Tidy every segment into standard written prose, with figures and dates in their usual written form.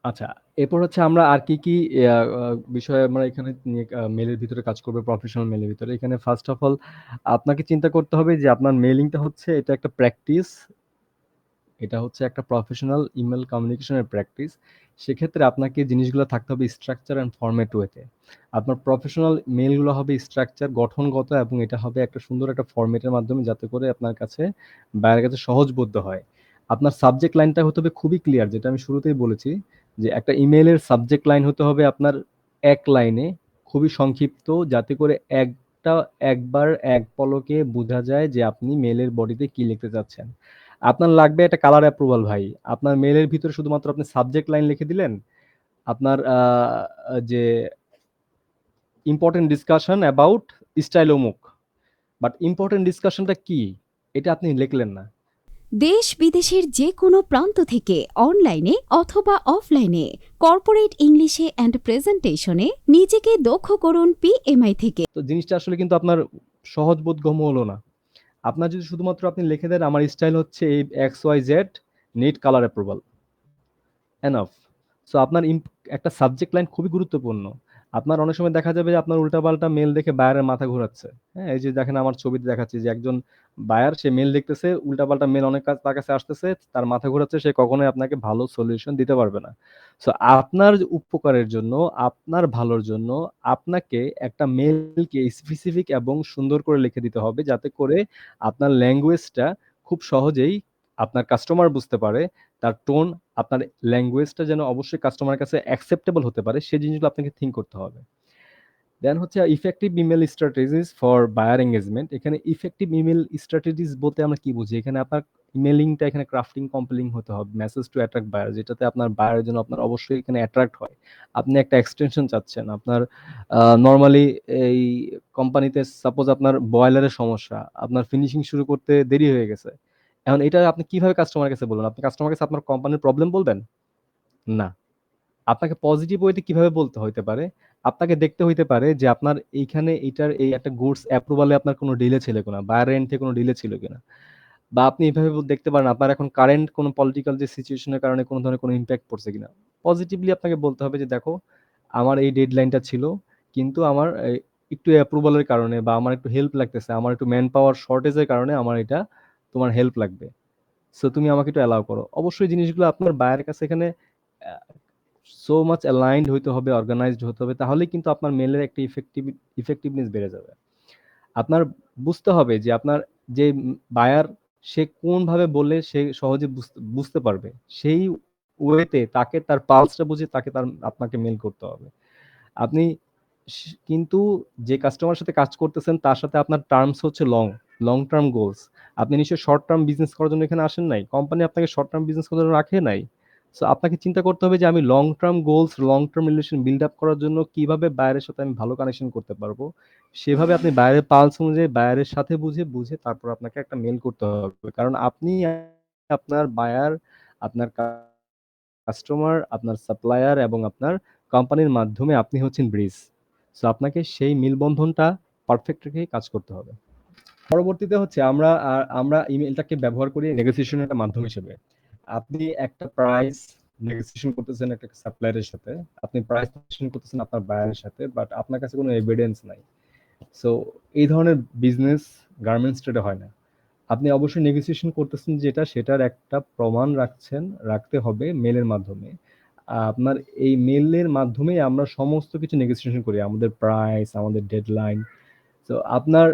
আচ্ছা, এরপর হচ্ছে আমরা আর কি বিষয়ে আমরা এখানে নিয়ে মেইলের ভিতরে কাজ করব প্রফেশনাল মেইলের ভিতরে। এখানে ফার্স্ট অফ অল আপনাকে চিন্তা করতে হবে যে আপনার মেইলিংটা হচ্ছে এটা একটা প্র্যাকটিস। এটা হচ্ছে একটা প্রফেশনাল ইমেইল কমিউনিকেশনের প্র্যাকটিস। সেক্ষেত্রে আপনাকে জিনিসগুলো থাকতে হবে স্ট্রাকচার অ্যান্ড ফরম্যাট ওয়েতে। আপনার প্রফেশনাল মেইলগুলো হবে স্ট্রাকচার গঠনগত এবং এটা হবে একটা সুন্দর একটা ফরম্যাটের মাধ্যমে যাতে করে আপনার কাছে বাইরের কাছে সহজবোধ্য হয়। আপনার সাবজেক্ট লাইনটা হতে হবে খুবই ক্লিয়ার, যেটা আমি শুরুতেই বলেছি যে একটা ইমেইলের সাবজেক্ট লাইন হতে হবে আপনার এক লাইনে খুবই সংক্ষিপ্ত, যাতে করে একবার এক পলকে বোঝা যায় যে আপনি মেইলের বডিতে কি লিখতে চাচ্ছেন। আপনার লাগবে একটা কালার অ্যাপ্রুভাল ভাই। আপনার মেইলের ভিতরে শুধুমাত্র আপনি সাবজেক্ট লাইন লিখে দিলেন। আপনার যে ইম্পোর্টেন্ট ডিসকাশন অ্যাবাউট স্টাইল অমুক। বাট ইম্পোর্টেন্ট ডিসকাশনটা কি? এটা আপনি লিখলেন না। দেশ বিদেশের যে কোনো প্রান্ত থেকে অনলাইনে অথবা অফলাইনে কর্পোরেট ইংলিশে অ্যান্ড প্রেজেন্টেশনে নিজেকে দক্ষ করুন পিএমআই থেকে। তো জিনিসটা আসলে কিন্তু আপনার সহজবোধগম্য হলো না। আপনার যদি শুধুমাত্র আপনি লিখে দেন আমার স্টাইল হচ্ছে এই XYZ, need colour approval. Enough. So আপনার একটা সাবজেক্ট লাইন খুবই গুরুত্বপূর্ণ। আপনার অনেক সময় দেখা যাবে যে আপনার উল্টাপাল্টা মেল দেখে বায়ারের মাথা ঘোরাচ্ছে। হ্যাঁ? এই যে দেখেন আমার ছবিতে দেখাচ্ছি যে একজন বায়ার সে মেল দেখতেছে, উল্টাপাল্টা মেল অনেক তার কাছে আসতেছে, তার মাথা ঘোরাচ্ছে, সে কখনোই আপনাকে ভালো সলিউশন দিতে পারবে না। সো আপনার উপকারের জন্য, আপনার ভালোর জন্য আপনাকে একটা মেইলকে স্পেসিফিক এবং সুন্দর করে লিখে দিতে হবে যাতে করে আপনার ল্যাঙ্গুয়েজটা খুব সহজেই আপনার কাস্টমার বুঝতে পারে। তার টোন, আপনার ল্যাঙ্গুয়েজটা যেন অবশ্যই কাস্টমারের কাছে অ্যাকসেপ্টেবল হতে পারে, সেই জিনিসগুলো আপনাকে থিঙ্ক করতে হবে। দেন হচ্ছে effective email strategies for buyer engagement. এখানে ইফেক্টিভ ইমেইল স্ট্র্যাটেজিস বলতে আমরা কি বুঝি? এখানে আপনার ইমেইলিংটা এখানে ক্রাফটিং কম্পেলিং হতে হবে। মেসেজ টু অ্যাট্রাক্ট বায়ার, যেটাতে আপনার বায়ারের জন্য আপনার অবশ্যই এখানে অ্যাট্রাক্ট হয়। আপনি একটা এক্সটেনশন চাচ্ছেন। আপনার নরমালি এই কোম্পানিতে সাপোজ আপনার বয়লারের সমস্যা, আপনার ফিনিশিং শুরু করতে দেরি হয়ে গেছে। এখন এটা আপনি কিভাবে কাস্টমারের কাছে বলবেন? আপনি কাস্টমারের কাছে আপনার কোম্পানির প্রবলেম বলবেন? না। আপনাকে পজিটিভ ওয়েতে কিভাবে বলতে হইতে পারে? আপনাকে দেখতে হইতে পারে যে আপনার এইখানে এইটার এই একটা গুডস অ্যাপ্রুভাল এ আপনার কোনো ডিলে ছিল কিনা? বায়ার এন্ড থেকে কোনো ডিলে ছিল কিনা? বা আপনি এভাবে দেখতে পারেন আপনার এখন কারেন্ট কোনো পলিটিক্যাল যে সিচুয়েশন এর কারণে কোনো ধরনের কোনো ইমপ্যাক্ট পড়ছে কিনা? পজিটিভলি আপনাকে বলতে হবে যে, "দেখো, আমার এই ডেডলাইনটা ছিল। কিন্তু আমার একটু অ্যাপ্রুভাল এর কারণে বা আমার একটু হেল্প লাগতেছে। আমার একটু ম্যান পাওয়ার শর্টেজ এর কারণে আমার এটা তোমার হেল্প লাগবে। সো তুমি আমাকে একটু অ্যালাও করো।" অবশ্যই জিনিসগুলো আপনার বায়ারের কাছে এখানে অ্যা সো মাচ অ্যালাইনড হইতে হবে, অর্গানাইজড হতে হবে। তাহলেই কিন্তু আপনার মেইলের একটা ইফেক্টিভনেস বেড়ে যাবে। আপনার বুঝতে হবে যে আপনার যে বায়ার সে কোনভাবে বললে সে সহজে বুঝতে পারবে। সেই ওয়েতে তাকে তার পালসটা বুঝে তাকে আপনাকে মেইল করতে হবে। আপনি কিন্তু যে কাস্টমারের সাথে কাজ করতেছেন তার সাথে আপনার টার্মস হচ্ছে লং টার্ম গোলস। আপনি নিশ্চয়ই শর্ট টার্ম বিজনেস করার জন্য এখানে আসেন নাই। কোম্পানি আপনাকে শর্ট টার্ম বিজনেস করার জন্য রাখে নাই। সো আপনাকে চিন্তা করতে হবে যে আমি long term goals, long term relation build up করার জন্য কিভাবে বায়ারের সাথে আমি ভালো কানেকশন করতে পারবো। সেভাবে আপনি বায়ারের পালস অনুযায়ী বায়ারের সাথে বুঝে তারপর আপনাকে একটা মেইল করতে হবে। কারণ আপনি আপনার বায়ার, আপনার কাস্টমার, আপনার সাপ্লায়ার এবং আপনার কোম্পানির মাধ্যমে আপনি হচ্ছেন ব্রিজ। সো আপনাকে সেই মেলবন্ধনটা পারফেক্ট রেখেই কাজ করতে হবে। পরবর্তীতে হচ্ছে আমরা ইমেইলটাকে ব্যবহার করি নেগোসিয়েশন এর একটা মাধ্যম হিসেবে। আপনি একটা প্রাইস নেগোসিয়েশন করতেছেন একটা সাপ্লায়ারের সাথে। আপনি প্রাইস নেগোসিয়েশন করতেছেন আপনার বায়ারের সাথে। বাট আপনার কাছে কোনো এভিডেন্স নাই। সো এই ধরনের বিজনেস গার্মেন্টস ট্রেডে হয় না। আপনি অবশ্যই নেগোসিয়েশন করতেছেন যেটা, সেটার একটা প্রমাণ রাখতে হবে মেইলের মাধ্যমে। আপনার এই মেইলের মাধ্যমেই আমরা সমস্ত কিছু নেগোসিয়েশন করি। আমাদের প্রাইস, আমাদের ডেডলাইন। তো আপনার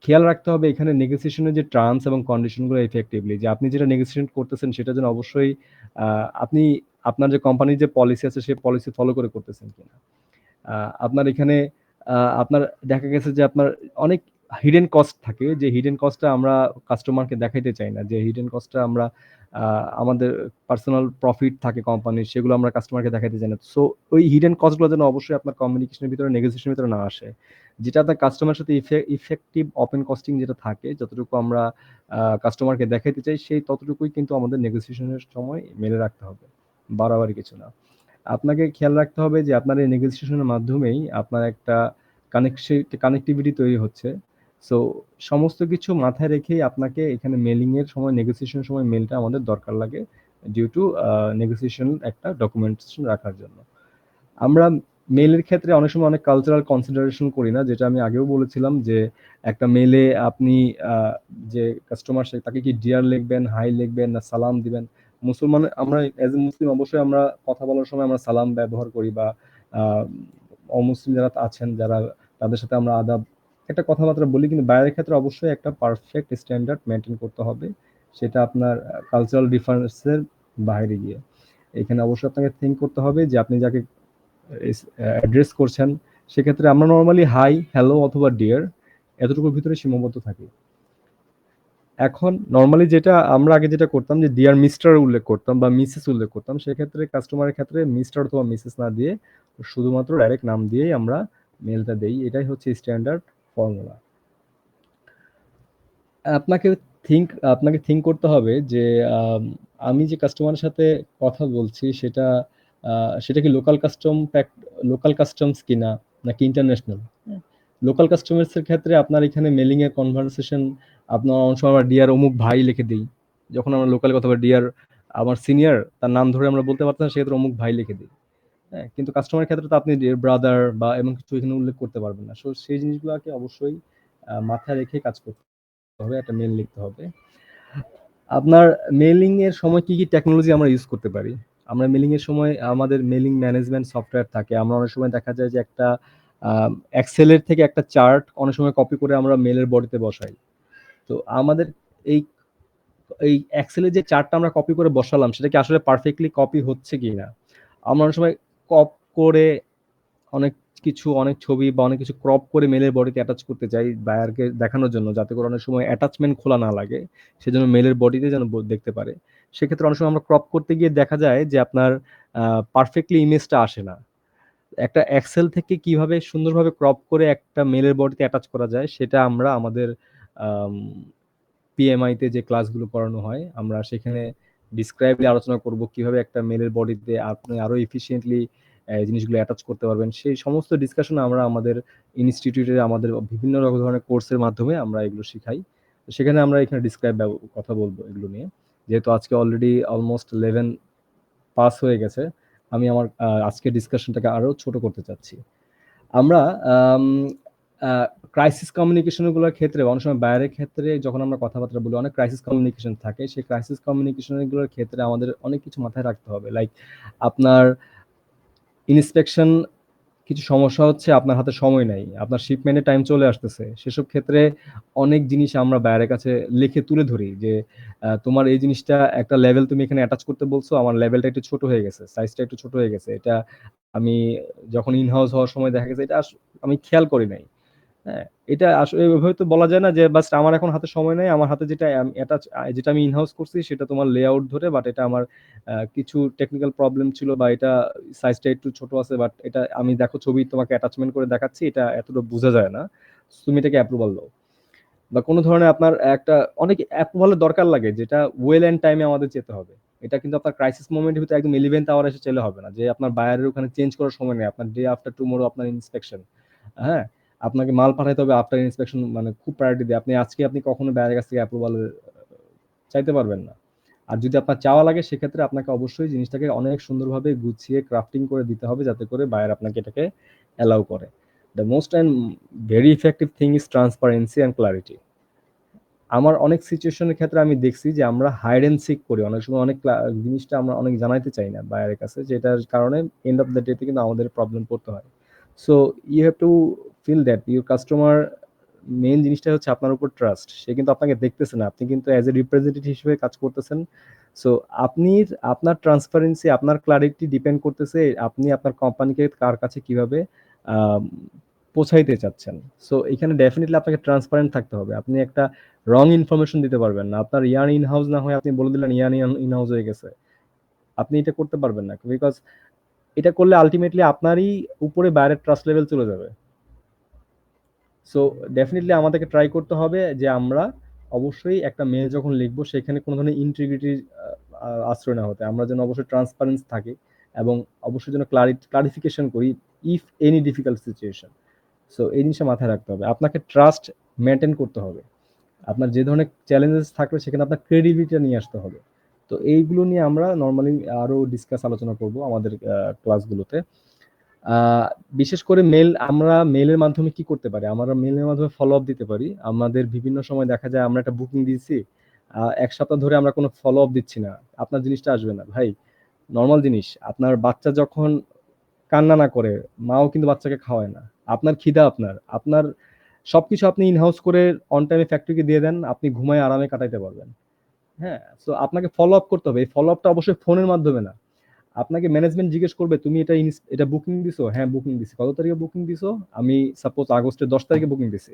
খেয়াল রাখতে হবে এখানে নেগোসিয়েশন এর যে টার্মস এবং কন্ডিশন গুলো ইফেক্টিভলি যে আপনি যেটা নেগোসিয়েশন করতেছেন সেটা যেন অবশ্যই আপনি আপনার যে কোম্পানির যে পলিসি আছে সেই পলিসি ফলো করে করতেছেন কিনা। আ আপনার এখানে আপনার দেখা গেছে যে আপনার অনেক হিডেন কস্ট থাকে, যে হিডেন কস্টটা আমরা কাস্টমারকে দেখাইতে চাই না। যে হিডেন কস্টটা আমরা আ আমাদের পার্সোনাল প্রফিট থাকে কোম্পানির, সেগুলো আমরা কাস্টমারকে দেখাইতে চাই না। সো ওই হিডেন কস্ট গুলো যেন অবশ্যই আপনার কমিউনিকেশন এর ভিতরে, নেগোসিয়েশন এর ভিতরে না আসে। যেটা আপনার কাস্টমারের সাথে ইফেক্টিভ ওপেন কস্টিং যেটা থাকে, যতটুকু আমরা কাস্টমারকে দেখাইতে চাই সেই ততটুকুই কিন্তু আমাদের নেগোসিয়েশন এর সময় মেলে রাখতে হবে। বাড়াবাড়ি কিছু না। আপনাকে খেয়াল রাখতে হবে যে আপনার এই নেগোসিয়েশনের মাধ্যমেই আপনার একটা কানেক্টিভিটি তৈরি হচ্ছে। সো সমস্ত কিছু মাথায় রেখেই আপনাকে এখানে মেইলিং এর সময়, নেগোসিয়েশন এর সময় মেইলটা আমাদের দরকার লাগে। ডিউ টু নেগোসিয়েশন একটা ডকুমেন্টেশন রাখার জন্য। আমরা মেইলের ক্ষেত্রে অনেক সময় অনেক কালচারাল কনসিডারেশন করি না, যেটা আমি আগেও বলেছিলাম যে একটা মেইলে আপনি যে কাস্টমার সে তাকে কি ডিয়ার লিখবেন, হাই লিখবেন না সালাম দিবেন। মুসলমান আমরা অ্যাজ এ মুসলিম অবশ্যই আমরা কথা বলার সময় আমরা সালাম ব্যবহার করি, বা অমুসলিম যারা আছেন যারা তাদের সাথে আমরা আদাব একটা কথাবার্তা বলি, কিন্তু বাইরের ক্ষেত্রে অবশ্যই একটা পারফেক্ট স্ট্যান্ডার্ড মেনটেন করতে হবে, সেটা আপনার কালচারাল ডিফারেন্সের বাইরে গিয়ে। এখানে অবশ্যই আপনাকে থিঙ্ক করতে হবে যে আপনি যাকে অ্যাড্রেস করছেন, সেক্ষেত্রে আমরা নর্মালি হাই, হ্যালো অথবা ডিয়ার এতটুকুর ভিতরে সীমাবদ্ধ থাকি। এখন নর্মালি যেটা আমরা আগে যেটা করতাম যে ডিয়ার মিস্টার উল্লেখ করতাম বা মিসেস উল্লেখ করতাম, সেক্ষেত্রে কাস্টমারের ক্ষেত্রে মিস্টার অথবা মিসেস না দিয়ে শুধুমাত্র ডাইরেক্ট নাম দিয়েই আমরা মেলটা দেই। এটাই হচ্ছে স্ট্যান্ডার্ড ফর্মুলা। আপনাকে আপনাকে থিঙ্ক করতে হবে যে আমি যে কাস্টমারের সাথে কথা বলছি সেটা কি লোকাল কাস্টমস কিনা নাকি ইন্টারন্যাশনাল। লোকাল কাস্টমার্স এর ক্ষেত্রে আপনার এখানে মেলিং এর কনভারসেশন আপনার অনেক সময় আমরা ডিয়ার অমুক ভাই লিখে দিই। যখন আমরা লোকাল কথা বলি ডিয়ার আমার সিনিয়র তার নাম ধরে আমরা বলতে পারতাম, সেক্ষেত্রে অমুক ভাই লিখে দিই। হ্যাঁ, কিন্তু কাস্টমারের ক্ষেত্রে তো আপনি ডিয়ার ব্রাদার বা এমন কিছু এখানে উল্লেখ করতে পারবেন না। সো সেই জিনিসগুলোকে অবশ্যই মাথায় রেখে কাজ করতে হবে, একটা মেল লিখতে হবে। আপনার মেইলিং এর সময় কি টেকনোলজি আমরা ইউজ করতে পারি? আমরা মেইলিং এর সময় আমাদের মেইলিং ম্যানেজমেন্ট সফটওয়্যার থাকে। আমরা অনেক সময় দেখা যায় যে একটা এক্সেল এর থেকে একটা চার্ট অনেক সময় কপি করে আমরা মেইলের বডিতে বসাই। তো আমাদের এই এই এক্সেল এর যে চার্টটা আমরা কপি করে বসালাম, সেটা কি আসলে পারফেক্টলি কপি হচ্ছে কিনা? আমরা অনেক সময় করে অনেক ছবি বা অনেক কিছু ক্রপ করে মেইলের বডিতে অ্যাটাচ করতে চাই বায়ারকে দেখানোর জন্য, যাতে করে অনেক সময় অ্যাটাচমেন্ট খোলা না লাগে। সেজন্য মেইলের বডিতে যেন দেখতে পারে। সেক্ষেত্রে অনেক সময় আমরা ক্রপ করতে গিয়ে দেখা যায় যে আপনার পারফেক্টলি ইমেজটা আসে না। একটা এক্সেল থেকে কিভাবে সুন্দরভাবে ক্রপ করে একটা মেইলের বডিতে অ্যাটাচ করা যায়, সেটা আমরা আমাদের আম পিএমআই তে যে ক্লাসগুলো করানো হয়, আমরা সেখানে ডিসক্রাইবলি আলোচনা করব কিভাবে একটা মেইলের বডিতে আপনি আরো এফিশিয়েন্টলি জিনিসগুলো অ্যাটাচ করতে পারবেন। সেই সমস্ত ডিসকাশন আমরা আমাদের ইনস্টিটিউটে আমাদের বিভিন্ন ধরনের কোর্সের মাধ্যমে আমরা এগুলো শিখাই। তো সেখানে আমরা এখানে কথা বলব এগুলো নিয়ে। যেহেতু আজকে অলরেডি অলমোস্ট 11 পাস হয়ে গেছে। আমি আমার আজকের ডিসকাশনটাকে আরো ছোট করতে চাচ্ছি। আমরা আম আ ক্রাইসিস কমিউনিকেশন গুলোর ক্ষেত্রে অনেক সময় বাইরের ক্ষেত্রে যখন আমরা কথাবার্তা বলি, অনেক ক্রাইসিস কমিউনিকেশন থাকে। সেই ক্রাইসিস কমিউনিকেশন গুলোর ক্ষেত্রে আমাদের অনেক কিছু মাথায় রাখতে হবে। লাইক আপনার ইন্সপেকশন কিছু সমস্যা হচ্ছে, আপনার হাতে সময় নাই। আপনার শিপমেন্টের টাইম চলে আসতেছে। সেসব ক্ষেত্রে অনেক জিনিস আমরা বায়ারের কাছে লিখে তুলে ধরি যে, তোমার এই জিনিসটা একটা লেভেল তুমি এখানে অ্যাটাচ করতে বলছো, আমার লেভেলটা একটু ছোট হয়ে গেছে। সাইজটা একটু ছোট হয়ে গেছে। এটা আমি যখন ইন হাউস হওয়ার সময় দেখা গেছে এটা আমি খেয়াল করি নাই। হ্যাঁ? এটা আসলে এভাবে তো বলা যায় না যে বাস আমার এখন হাতে সময় নাই। আমার হাতে যেটা যেটা আমি ইন হাউস করছি সেটা তোমার লেআউট ধরে, বাট এটা আমার কিছু টেকনিক্যাল প্রবলেম ছিল, বা এটা সাইজটা একটু ছোট আছে, বাট এটা আমি দেখো ছবি তোমাকে অ্যাটাচমেন্ট করে দেখাচ্ছি, এটা এতটা বোঝা যায় না। তুমি এটাকে অ্যাপ্রুভাল দাও। বা কোনো ধরনের আপনার একটা অনেক অ্যাপ্রুভালের দরকার লাগে, যেটা ওয়েল এন্ড টাইমে আমাদের যেতে হবে। এটা কিন্তু আপনার ক্রাইসিস মোমেন্ট এর ভিতরে একদম 11th আওয়ার এসে চাইলে হবে না। যে আপনার বায়ারের ওখানে চেঞ্জ করার সময় নেই। আপনার ডে আফটার টুমরো আপনার ইন্সপেকশন। হ্যাঁ? আপনাকে মাল পাঠাইতে হবে আফটার ইন্সপেকশন, মানে খুব প্রায়োরিটি দিয়ে। আপনি কখনো বায়ারের কাছ থেকে অ্যাপ্রুভাল চাইতে পারবেন না। আর যদি আপনার চাওয়া লাগে, সেক্ষেত্রে আপনাকে অবশ্যই জিনিসটাকে অনেক সুন্দরভাবে গুছিয়ে ক্রাফটিং করে দিতে হবে, যাতে করে বায়ার আপনাকে এটাকে অ্যালাউ করে। The most and very effective thing is transparency and clarity. আমার অনেক সিচুয়েশনের ক্ষেত্রে আমি দেখছি যে আমরা হাইড অ্যান্ড সিক করি। অনেক সময় জিনিসটা আমরা অনেক জানাইতে চাই না বায়ারের কাছে। যেটার কারণে এন্ড অফ দ্য ডে তে কিন্তু আমাদের প্রবলেম পড়তে হয়। So you have to feel that your customer main জিনিসটা হচ্ছে আপনার উপর ট্রাস্ট। সে কিন্তু আপনাকে দেখতেছে না। আপনি কিন্তু অ্যাজ এ রিপ্রেজেন্টেটিভ হিসেবে কাজ করতেছেন। সো আপনার ট্রান্সপারেন্সি, আপনার ক্লারিটি ডিপেন্ড করতেছে আপনি আপনার কোম্পানিকে কার কাছে কিভাবে আম পৌঁছাইতে চাচ্ছেন। সো এখানে ডেফিনিটলি আপনাকে ট্রান্সপারেন্ট থাকতে হবে। আপনি একটা রং ইনফরমেশন দিতে পারবেন না। আপনার ইয়ার্ন ইন হাউস না হয়ে আপনি বলে দিলেন ইয়ার্ন ইন হাউস হয়ে গেছে। আপনি এটা করতে পারবেন না। বিকজ এটা করলে আল্টিমেটলি আপনারই উপরে বাইরের ট্রাস্ট লেভেল চলে যাবে। সো ডেফিনিটলি আমাদেরকে ট্রাই করতে হবে যে আমরা অবশ্যই একটা মেইল যখন লিখবো সেখানে কোনো ধরনের ইন্টিগ্রিটির আশ্রয় না হতে। আমরা যেন অবশ্যই ট্রান্সপারেন্স থাকি, এবং অবশ্যই যেন ক্লারিফিকেশন করি if any difficult situation. So এই জিনিসটা মাথায় রাখতে হবে। আপনাকে ট্রাস্ট মেইনটেইন করতে হবে। আপনার যে ধরনের চ্যালেঞ্জেস থাকবে সেখানে আপনার ক্রেডিবিলিটি নিয়ে আসতে হবে। তো এইগুলো নিয়ে আমরা নরমালি আরো আলোচনা করব আমাদের ক্লাসগুলোতে। আহ, বিশেষ করে আমরা মেলের মাধ্যমে কি করতে পারি, আমরা মেলের মাধ্যমে ফলো আপ দিতে পারি। আমাদের বিভিন্ন সময় দেখা যায় আমরা একটা বুকিং দিয়েছি, 1 সপ্তাহ ধরে আমরা কোনো ফলো আপ দিচ্ছি না, আপনার জিনিসটা আসবে না ভাই। নর্মাল জিনিস, আপনার বাচ্চা যখন কান্না না করে, মাও কিন্তু বাচ্চাকে খাওয়ায় না। আপনার খিদা, আপনার আপনার সবকিছু আপনি ইনহাউস করে অন টাইমে ফ্যাক্টরিকে দিয়ে দেন, আপনি ঘুমায় আরামে কাটাইতে পারবেন। হ্যাঁ, সো আপনাকে ফলো আপ করতে হবে। এই ফলো আপটা অবশ্যই ফোনের মাধ্যমে না। আপনাকে ম্যানেজমেন্ট জিজ্ঞেস করবে, তুমি এটা বুকিং দিছো? হ্যাঁ বুকিং দিছি। কত তারিখে বুকিং দিছো? আমি সাপোজ আগস্টের 10 তারিখে বুকিং দিছি।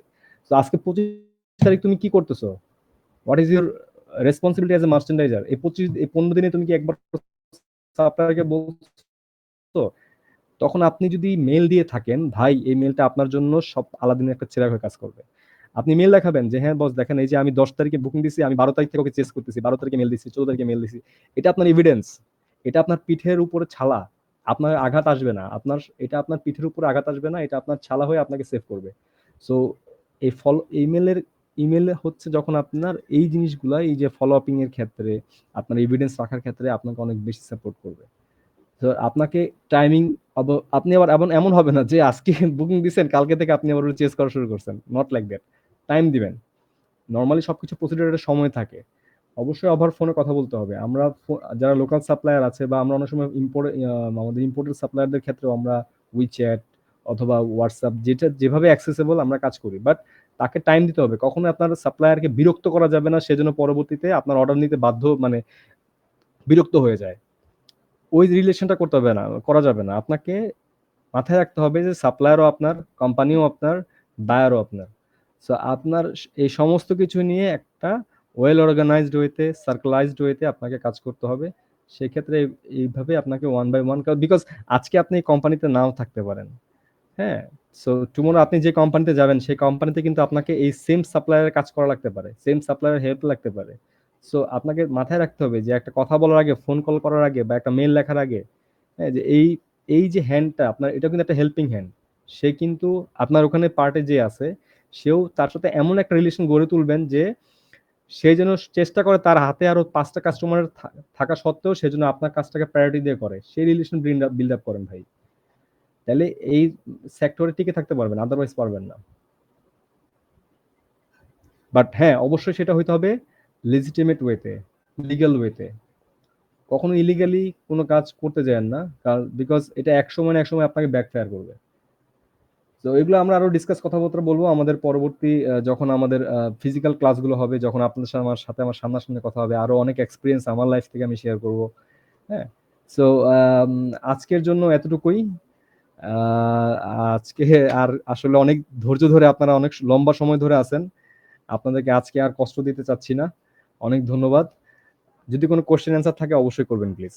তো আজকে 25 তারিখ তুমি কি করতেছো? What is your responsibility as a merchandiser? এই 15 দিনে তুমি কি একবার সাপ্লায়ারকে বলছো? তখন আপনি যদি মেল দিয়ে থাকেন, ভাই এই মেলটা আপনার জন্য সব আলাদিনের একটা চেরাগ হয়ে কাজ করবে। আপনি মেল দেখাবেন যে হ্যাঁ বস দেখেন, এই যে আমি 10 তারিখে বুকিং দিছি, আমি 12 তারিখ থেকে ওকে চেস করতেছি, 12 তারিখে মেল দিছি, 14 তারিখে মেল দিছি। এটা আপনার এভিডেন্স, এটা আপনার পিঠের উপরে ছালা। আপনার আঘাত আসবে না, এটা আপনার পিঠের উপরে আঘাত আসবে না, এটা আপনার ছালা হয়ে আপনাকে সেভ করবে। সো এই ফলো ইমেলে হচ্ছে যখন আপনার এই জিনিসগুলা, এই যে ফলো আপিং এর ক্ষেত্রে, আপনার এভিডেন্স রাখার ক্ষেত্রে আপনাকে অনেক বেশি সাপোর্ট করবে। তো আপনাকে টাইমিং, আপনি আবার এমন হবে না যে আজকে বুকিং দিচ্ছেন, কালকে থেকে আপনি আবার চেস করা শুরু করছেন। Not like that. টাইম দিবেন। নরমালি সবকিছু প্রসিডিউরের সময় থাকে। অবশ্যই ওভার ফোনে কথা বলতে হবে। আমরা যারা লোকাল সাপ্লায়ার আছে, বা আমরা অনেক সময় আমাদের ইম্পোর্টেড সাপ্লায়ারদের ক্ষেত্রেও আমরা উইচ্যাট অথবা হোয়াটসঅ্যাপ, যেটা যেভাবে অ্যাক্সেসেবল আমরা কাজ করি, বাট তাকে টাইম দিতে হবে। কখনো আপনার সাপ্লায়ারকে বিরক্ত করা যাবে না, সেজন্য পরবর্তীতে আপনার অর্ডার নিতে বাধ্য, মানে বিরক্ত হয়ে যায়। ওই রিলেশনটা করতে হবে না, করা যাবে না। আপনাকে মাথায় রাখতে হবে যে সাপ্লায়ারও আপনার, কোম্পানিও আপনার, বায়ারও আপনার। সো আপনার এই সমস্ত কিছু নিয়ে একটা ওয়েল অর্গানাইজড ওয়েতে, সার্কেলাইজড ওয়েতে আপনাকে কাজ করতে হবে। সেক্ষেত্রে এইভাবে আপনাকে ওয়ান বাই ওয়ান, বিকজ আজকে আপনি এই কোম্পানিতে নাও থাকতে পারেন। হ্যাঁ, সো টুমোরো আপনি যে কোম্পানিতে যাবেন, সেই কোম্পানিতে কিন্তু আপনাকে এই সেম সাপ্লায়ারের কাজ করা লাগতে পারে, সেম সাপ্লায়ারের হেল্প লাগতে পারে। সো আপনাকে মাথায় রাখতে হবে যে একটা কথা বলার আগে, ফোন কল করার আগে, বা একটা মেল লেখার আগে, হ্যাঁ, যে এই যে হ্যান্ডটা আপনার, এটা কিন্তু একটা হেল্পিং হ্যান্ড। সে কিন্তু আপনার ওখানে পার্টে যে আছে, সেও তার সাথে এমন একটা রিলেশন গড়ে তুলবেন যে সে যেন চেষ্টা করে তার হাতে আরো 5টা কাস্টমার থাকা সত্ত্বেও সে যেন আপনার কাজটাকে প্রায়োরিটি দিয়ে করে। সেই রিলেশন বিল্ড আপ করেন ভাই। তাহলে এই সেক্টরে টিকে থাকতে পারবেন, আদারওয়াইজ পারবেন না। বাট হ্যাঁ, অবশ্যই সেটা হইতে হবে লেজিটিমেট ওয়েতে, লিগ্যাল ওয়েতে। কখনো ইলিগালি কোনো কাজ করতে যাবেন না, কারণ বিকজ এটা এক সময় না এক সময় আপনাকে ব্যাকফায়ার করবে। তো এগুলো আমরা আরো কথাবার্তা বলবো আমাদের পরবর্তী, যখন আমাদের ফিজিক্যাল ক্লাসগুলো হবে, যখন আপনাদের সাথে আমার সামনাসামনি কথা হবে, আরো অনেক এক্সপিরিয়েন্স আমার লাইফ থেকে আমি শেয়ার করব। হ্যাঁ, সো আজকের জন্য এতটুকুই। আহ, আজকে আর আসলে অনেক ধৈর্য ধরে, আপনারা অনেক লম্বা সময় ধরে আছেন। আপনাদেরকে আজকে আর কষ্ট দিতে চাচ্ছি না। অনেক ধন্যবাদ। যদি কোনো কোশ্চেন অ্যান্সার থাকে অবশ্যই করবেন প্লিজ।